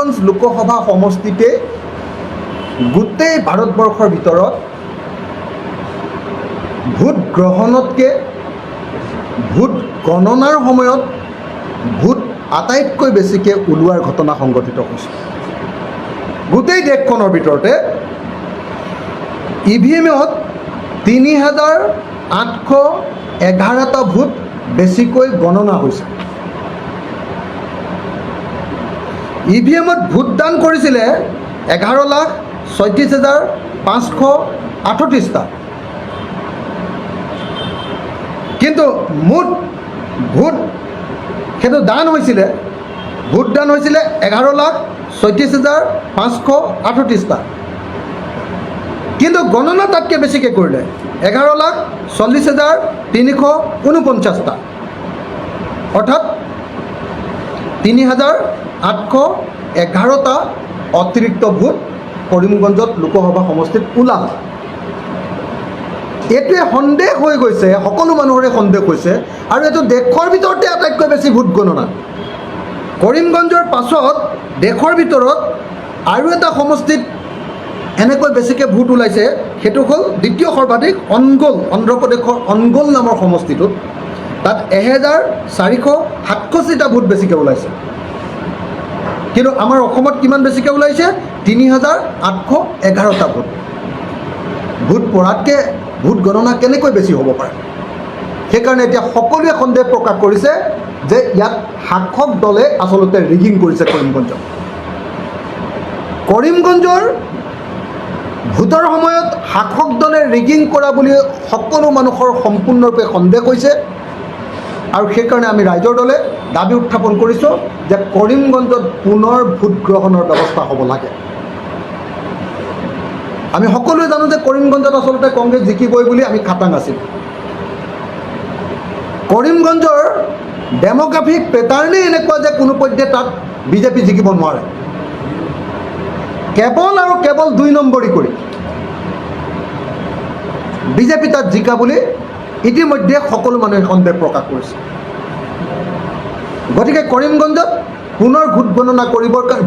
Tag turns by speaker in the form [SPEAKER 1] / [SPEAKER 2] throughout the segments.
[SPEAKER 1] কৰিমগঞ্জ লোকসভা সমষ্টিতে গোটেই ভাৰতবৰ্ষৰ ভিতৰত ভোট গ্ৰহণতকৈ ভোট গণনাৰ সময়ত ভোট আটাইতকৈ বেছিকৈ ওলোৱাৰ ঘটনা সংঘটিত হৈছে। গোটেই দেশখনৰ ভিতৰতে ইভিএমত ৩,৮11টা ভোট বেছিকৈ গণনা হৈছে। ইভিএমত ভোটদান কৰিছিলে 11,36,538টা, কিন্তু মুঠ ভোট সেইটো দান হৈছিলে, ভোটদান হৈছিলে 11,36,538টা, কিন্তু গণনা তাতকৈ বেছিকৈ কৰিলে 11,40,349টা, অৰ্থাৎ 3,811টা অতিৰিক্ত ভোট কৰিমগঞ্জত লোকসভা সমষ্টিত ওলাল। এইটোৱে সন্দেহ হৈ গৈছে, সকলো মানুহৰে সন্দেহ হৈছে, আৰু এইটো দেশৰ ভিতৰতে আটাইতকৈ বেছি ভোট গণনা। কৰিমগঞ্জৰ পাছত দেশৰ ভিতৰত আৰু এটা সমষ্টিত এনেকৈ বেছিকৈ ভোট ওলাইছে, সেইটো হ'ল দ্বিতীয় সৰ্বাধিক অনগোল, অন্ধ্ৰপ্ৰদেশৰ অনগোল নামৰ সমষ্টিটোত। তাত 1,467টা ভোট বেছিকৈ ওলাইছে, কিন্তু আমাৰ অসমত কিমান বেছিকৈ ওলাইছে? 3,811টা ভোট। ভোট পৰাতকৈ ভোট গণনা কেনেকৈ বেছি হ'ব পাৰে? সেইকাৰণে এতিয়া সকলোৱে সন্দেহ প্ৰকাশ কৰিছে যে ইয়াত শাসক দলে আচলতে ৰিগিং কৰিছে কৰিমগঞ্জত। কৰিমগঞ্জৰ ভোটৰ সময়ত শাসক দলে ৰিগিং কৰা বুলি সকলো মানুহৰ সম্পূৰ্ণৰূপে সন্দেহ হৈছে, আৰু সেইকাৰণে আমি ৰাইজৰ দলে দাবী উত্থাপন কৰিছোঁ যে কৰিমগঞ্জত পুনৰ ভোট গ্ৰহণৰ ব্যৱস্থা হ'ব লাগে। আমি সকলোৱে জানো যে কৰিমগঞ্জত আচলতে কংগ্ৰেছ জিকিবই বুলি আমি খাটাং আছিলোঁ। কৰিমগঞ্জৰ ডেম'গ্ৰাফিক পেটাৰ্ণেই এনেকুৱা যে কোনোপধ্যে তাত বিজেপি জিকিব নোৱাৰে। কেৱল আৰু কেৱল 2 নম্বৰী কৰি বিজেপি তাত জিকা বুলি ইতিমধ্যে সকলো মানুহে সন্দেহ প্ৰকাশ কৰিছে। গতিকে কৰিমগঞ্জত পুনৰ ভোট গণনা কৰিবৰ কাৰণে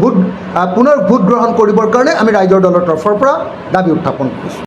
[SPEAKER 1] পুনৰ ভোট গ্ৰহণ কৰিবৰ কাৰণে আমি ৰাইজৰ দলৰ তৰফৰ পৰা দাবী উত্থাপন কৰিছোঁ।